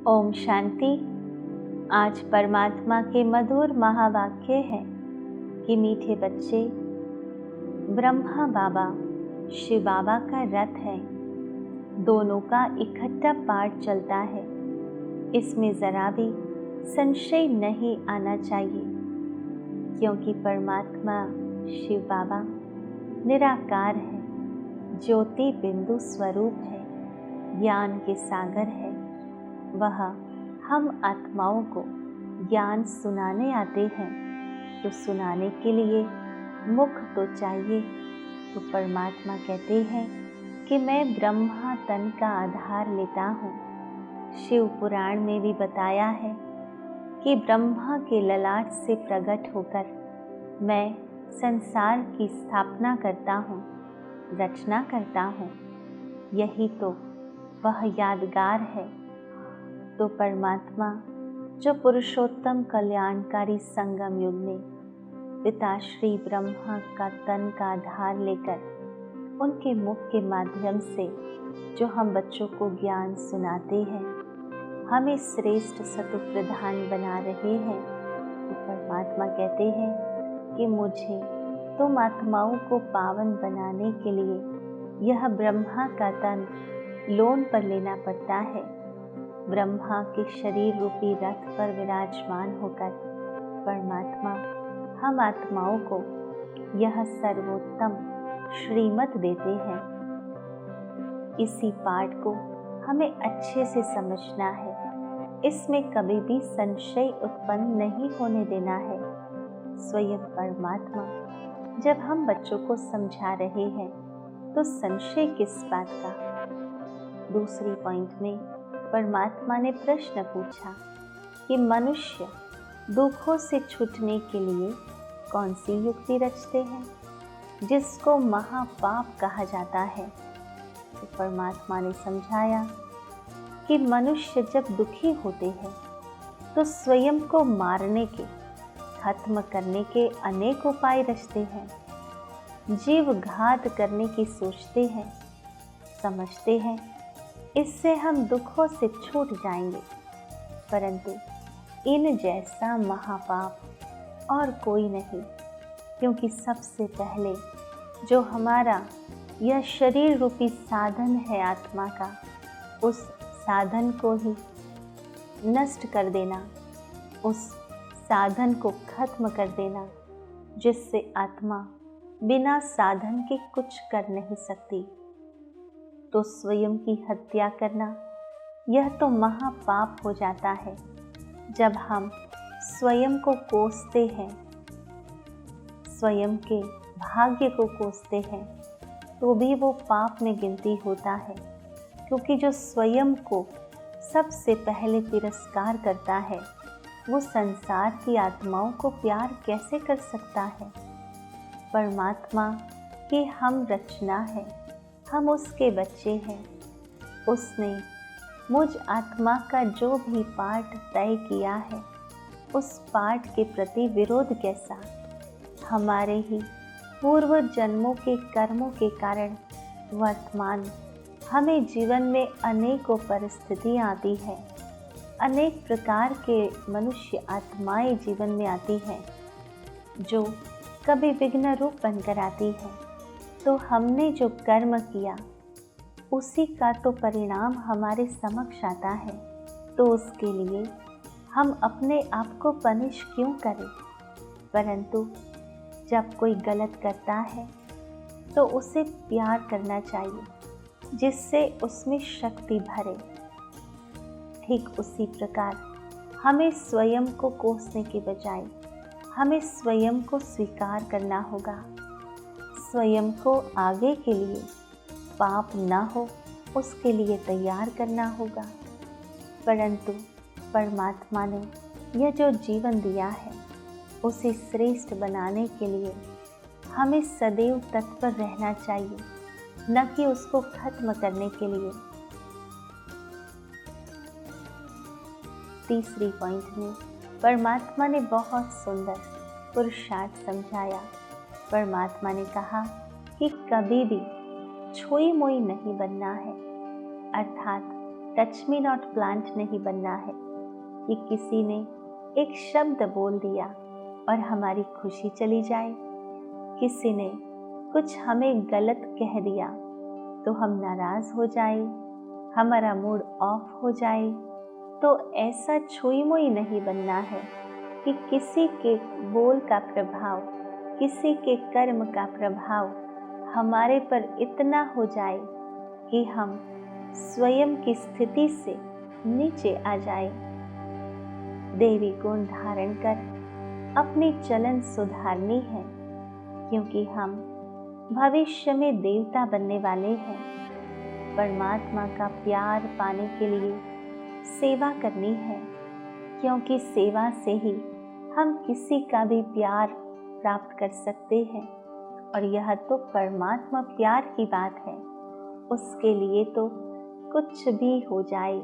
ओम शांति। आज परमात्मा के मधुर महावाक्य है कि मीठे बच्चे, ब्रह्मा बाबा शिव बाबा का रथ है, दोनों का इकट्ठा पाठ चलता है। इसमें जरा भी संशय नहीं आना चाहिए, क्योंकि परमात्मा शिव बाबा निराकार है, ज्योति बिंदु स्वरूप है, ज्ञान के सागर है। वह हम आत्माओं को ज्ञान सुनाने आते हैं, तो सुनाने के लिए मुख तो चाहिए। तो परमात्मा कहते हैं कि मैं ब्रह्मा तन का आधार लेता हूँ। शिव पुराण में भी बताया है कि ब्रह्मा के ललाट से प्रकट होकर मैं संसार की स्थापना करता हूँ, रचना करता हूँ। यही तो वह यादगार है। तो परमात्मा जो पुरुषोत्तम कल्याणकारी संगम युग में पिता श्री ब्रह्मा का तन का आधार लेकर उनके मुख के माध्यम से जो हम बच्चों को ज्ञान सुनाते हैं, हमें श्रेष्ठ सतु प्रधान बना रहे हैं। तो परमात्मा कहते हैं कि मुझे तुम आत्माओं को पावन बनाने के लिए यह ब्रह्मा का तन लोन पर लेना पड़ता है। ब्रह्मा के शरीर रूपी रथ पर विराजमान होकर परमात्मा हम आत्माओं को यह सर्वोत्तम श्रीमत देते हैं। इसी पाठ को हमें अच्छे से समझना है, इसमें कभी भी संशय उत्पन्न नहीं होने देना है। स्वयं परमात्मा जब हम बच्चों को समझा रहे हैं तो संशय किस बात का। दूसरी पॉइंट में परमात्मा ने प्रश्न पूछा कि मनुष्य दुखों से छूटने के लिए कौन सी युक्ति रचते हैं, जिसको महापाप कहा जाता है। तो परमात्मा ने समझाया कि मनुष्य जब दुखी होते हैं तो स्वयं को मारने के, खत्म करने के अनेक उपाय रचते हैं, जीव घात करने की सोचते हैं, समझते हैं इससे हम दुखों से छूट जाएंगे। परंतु इन जैसा महापाप और कोई नहीं, क्योंकि सबसे पहले जो हमारा यह शरीर रूपी साधन है आत्मा का, उस साधन को ही नष्ट कर देना, उस साधन को खत्म कर देना, जिससे आत्मा बिना साधन के कुछ कर नहीं सकती। तो स्वयं की हत्या करना यह तो महापाप हो जाता है। जब हम स्वयं को कोसते हैं, स्वयं के भाग्य को कोसते हैं, तो भी वो पाप में गिनती होता है, क्योंकि जो स्वयं को सबसे पहले तिरस्कार करता है वो संसार की आत्माओं को प्यार कैसे कर सकता है। परमात्मा की हम रचना है, हम उसके बच्चे हैं। उसने मुझ आत्मा का जो भी पाठ तय किया है, उस पाठ के प्रति विरोध कैसा। हमारे ही पूर्व जन्मों के कर्मों के कारण वर्तमान हमें जीवन में अनेकों परिस्थितियाँ आती हैं, अनेक प्रकार के मनुष्य आत्माएं जीवन में आती हैं, जो कभी विघ्न रूप बनकर आती हैं। तो हमने जो कर्म किया उसी का तो परिणाम हमारे समक्ष आता है। तो उसके लिए हम अपने आप को पनिश क्यों करें। परंतु जब कोई गलत करता है तो उसे प्यार करना चाहिए, जिससे उसमें शक्ति भरे। ठीक उसी प्रकार हमें स्वयं को कोसने के बजाय हमें स्वयं को स्वीकार करना होगा। स्वयं को आगे के लिए पाप ना हो उसके लिए तैयार करना होगा। परंतु परमात्मा ने यह जो जीवन दिया है उसे श्रेष्ठ बनाने के लिए हमें सदैव तत्पर रहना चाहिए, न कि उसको खत्म करने के लिए। तीसरी पॉइंट में परमात्मा ने बहुत सुंदर पुरुषार्थ समझाया। परमात्मा ने कहा कि कभी भी छुई मुई नहीं बनना है, अर्थात टच मी नॉट प्लांट नहीं बनना है कि किसी ने एक शब्द बोल दिया और हमारी खुशी चली जाए, किसी ने कुछ हमें गलत कह दिया तो हम नाराज हो जाए, हमारा मूड ऑफ हो जाए। तो ऐसा छुई मुई नहीं बनना है कि किसी के बोल का प्रभाव, किसी के कर्म का प्रभाव हमारे पर इतना हो जाए कि हम स्वयं की स्थिति से नीचे आ जाए। देवी गुण धारण कर अपनी चलन सुधारनी है, क्योंकि हम भविष्य में देवता बनने वाले हैं। परमात्मा का प्यार पाने के लिए सेवा करनी है, क्योंकि सेवा से ही हम किसी का भी प्यार प्राप्त कर सकते हैं। और यह तो परमात्मा प्यार की बात है, उसके लिए तो कुछ भी हो जाए,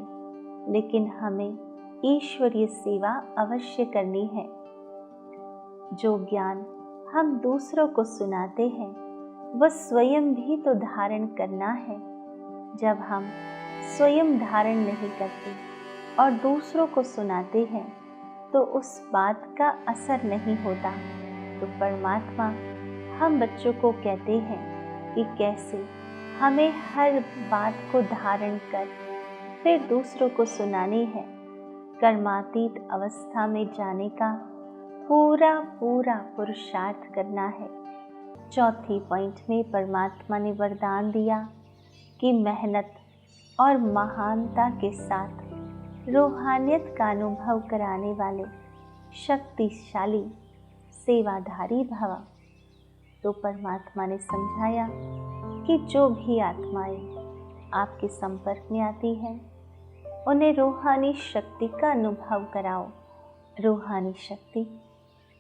लेकिन हमें ईश्वरीय सेवा अवश्य करनी है। जो ज्ञान हम दूसरों को सुनाते हैं वह स्वयं भी तो धारण करना है। जब हम स्वयं धारण नहीं करते और दूसरों को सुनाते हैं तो उस बात का असर नहीं होता। तो परमात्मा हम बच्चों को कहते हैं कि कैसे हमें हर बात को धारण कर फिर दूसरों को सुनानी है। कर्मातीत अवस्था में जाने का पूरा पुरुषार्थ करना है। चौथी पॉइंट में परमात्मा ने वरदान दिया कि मेहनत और महानता के साथ रूहानियत का अनुभव कराने वाले शक्तिशाली सेवाधारी भव। तो परमात्मा ने समझाया कि जो भी आत्माएं आपके संपर्क में आती हैं उन्हें रूहानी शक्ति का अनुभव कराओ। रूहानी शक्ति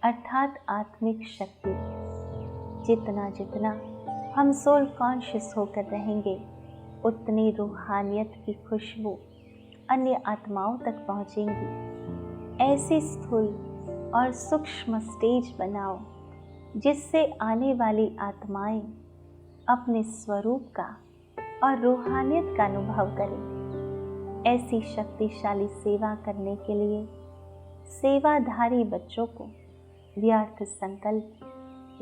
अर्थात आत्मिक शक्ति। जितना जितना हम सोल कॉन्शियस होकर रहेंगे उतनी रूहानियत की खुशबू अन्य आत्माओं तक पहुंचेंगी। ऐसी स्थूल और सूक्ष्म स्टेज बनाओ जिससे आने वाली आत्माएं अपने स्वरूप का और रूहानियत का अनुभव करें। ऐसी शक्तिशाली सेवा करने के लिए सेवाधारी बच्चों को व्यर्थ संकल्प,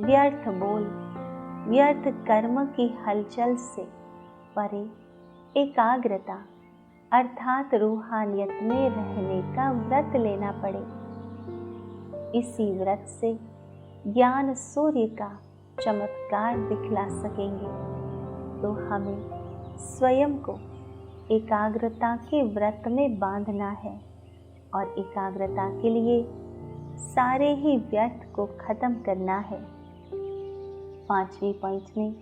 व्यर्थ बोल, व्यर्थ कर्म की हलचल से परे एकाग्रता अर्थात रूहानियत में रहने का व्रत लेना पड़े। इसी व्रत से ज्ञान सूर्य का चमत्कार दिखला सकेंगे। तो हमें स्वयं को एकाग्रता के व्रत में बांधना है और एकाग्रता के लिए सारे ही व्यर्थ को खत्म करना है। पांचवी पॉइंट में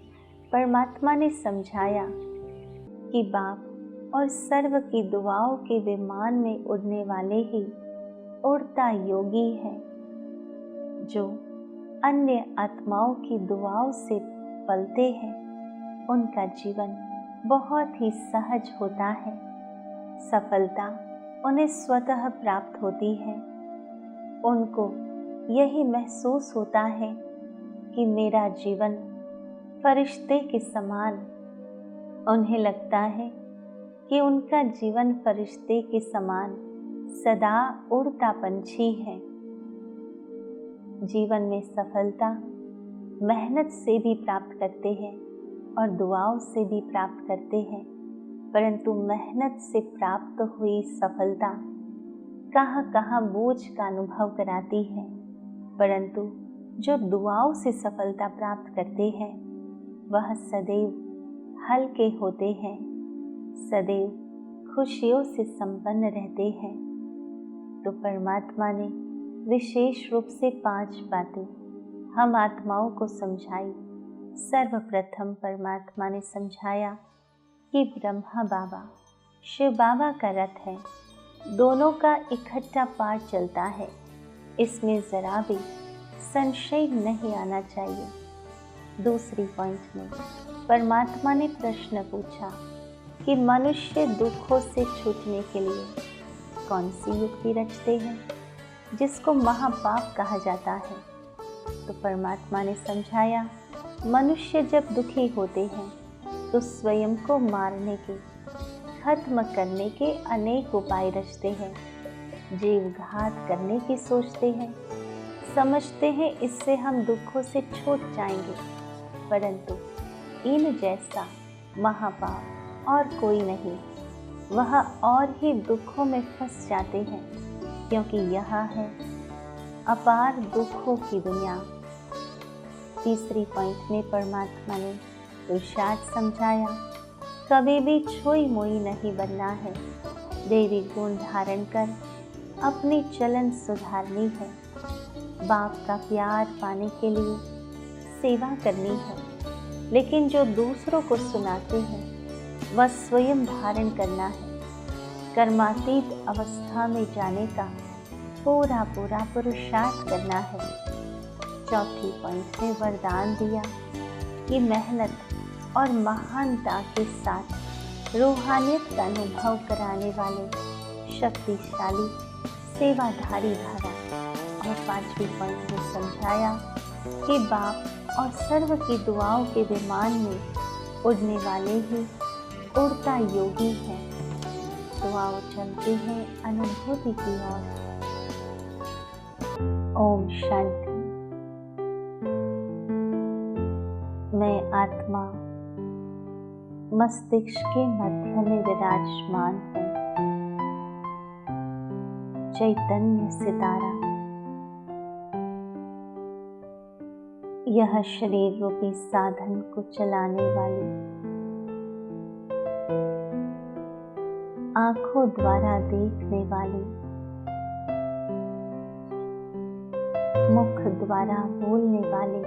परमात्मा ने समझाया कि बाप और सर्व की दुआओं के विमान में उड़ने वाले ही उड़ता योगी है। जो अन्य आत्माओं की दुआओं से पलते हैं उनका जीवन बहुत ही सहज होता है। सफलता उन्हें स्वतः प्राप्त होती है। उनको यही महसूस होता है कि मेरा जीवन फरिश्ते के समान। उन्हें लगता है कि उनका जीवन फरिश्ते के समान सदा उड़ता पंछी है। जीवन में सफलता मेहनत से भी प्राप्त करते हैं और दुआओं से भी प्राप्त करते हैं, परंतु मेहनत से प्राप्त हुई सफलता कहाँ कहाँ बोझ का अनुभव कराती है। परंतु जो दुआओं से सफलता प्राप्त करते हैं वह सदैव हल्के होते हैं, सदैव खुशियों से संपन्न रहते हैं। तो परमात्मा ने विशेष रूप से 5 बातें हम आत्माओं को समझाई। सर्वप्रथम परमात्मा ने समझाया कि ब्रह्मा बाबा शिव बाबा का रथ है, दोनों का इकट्ठा पाठ चलता है, इसमें जरा भी संशय नहीं आना चाहिए। दूसरी पॉइंट में परमात्मा ने प्रश्न पूछा कि मनुष्य दुखों से छूटने के लिए कौन सी युक्ति रचते हैं जिसको महापाप कहा जाता है। तो परमात्मा ने समझाया मनुष्य जब दुखी होते हैं तो स्वयं को मारने के खत्म करने के अनेक उपाय रचते हैं, जीवघात करने की सोचते हैं, समझते हैं इससे हम दुखों से छूट जाएंगे, परंतु इन जैसा महापाप और कोई नहीं। वह और ही दुखों में फंस जाते हैं, क्योंकि यह है अपार दुखों की दुनिया। तीसरी पॉइंट में परमात्मा ने पुरुषार्थ समझाया, कभी भी छोई मोई नहीं बनना है, देवी गुण धारण कर अपनी चलन सुधारनी है, बाप का प्यार पाने के लिए सेवा करनी है। लेकिन जो दूसरों को सुनाते हैं वह स्वयं धारण करना है, कर्मातीत अवस्था में जाने का पूरा पुरुषार्थ करना है। चौथी पॉइंट में वरदान दिया कि मेहनत और महानता के साथ रूहानियत का अनुभव कराने वाले शक्तिशाली सेवाधारी भरा। और पांचवी पॉइंट में समझाया कि बाप और सर्व की दुआओं के विमान में उड़ने वाले ही उड़ता योगी हैं। दुआओं चलती हैं अनुभूति की ओर। ओम शांति। मैं आत्मा मस्तिष्क के मध्य में विराजमान हूँ। चैतन्य सितारा यह शरीर रूपी साधन को चलाने वाली, आंखों द्वारा देखने वाली, मुख द्वारा बोलने वाली,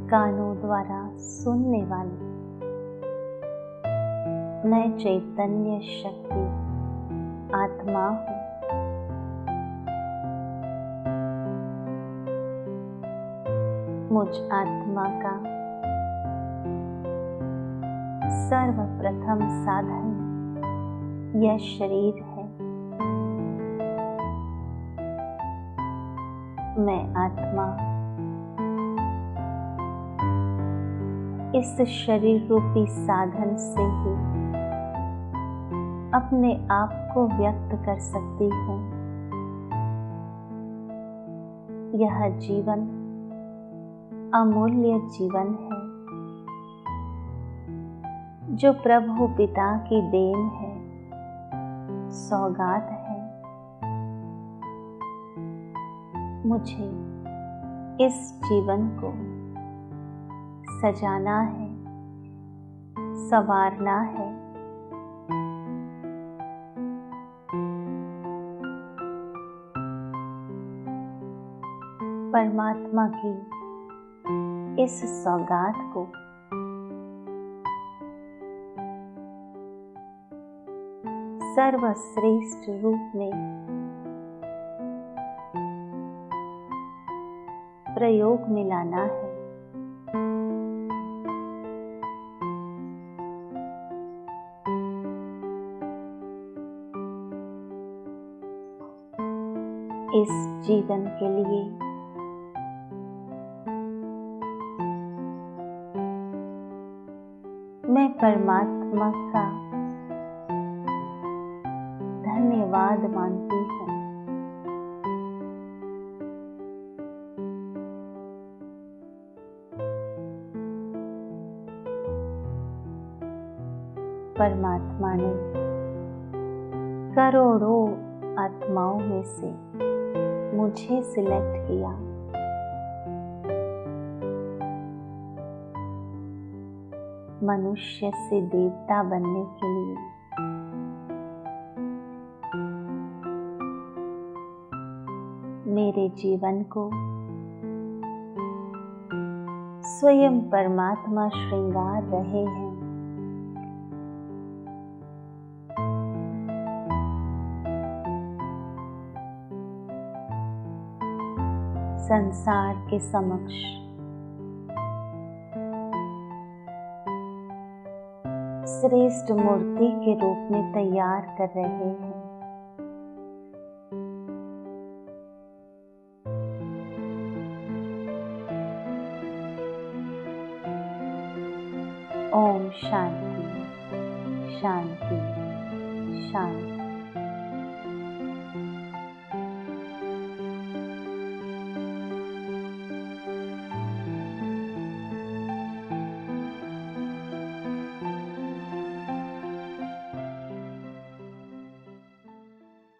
कानों द्वारा सुनने वाली, मैं चैतन्य शक्ति आत्मा हूँ। मुझ आत्मा का सर्वप्रथम साधन यह शरीर है। मैं आत्मा इस शरीर रूपी साधन से ही अपने आप को व्यक्त कर सकती हूँ। यह जीवन अमूल्य जीवन है जो प्रभु पिता की देन है, सौगात है। मुझे इस जीवन को सजाना है, संवारना है। परमात्मा की इस सौगात को सर्वश्रेष्ठ रूप में प्रयोग में लाना है। इस जीवन के लिए मैं परमात्मा का धन्यवाद मानती हूँ। परमात्मा ने करोड़ों आत्माओं में से मुझे सिलेक्ट किया। मनुष्य से देवता बनने के लिए। मेरे जीवन को स्वयं परमात्मा श्रृंगार रहे हैं। संसार के समक्ष श्रेष्ठ मूर्ति के रूप में तैयार कर रहे हैं। ओम शांति शांति।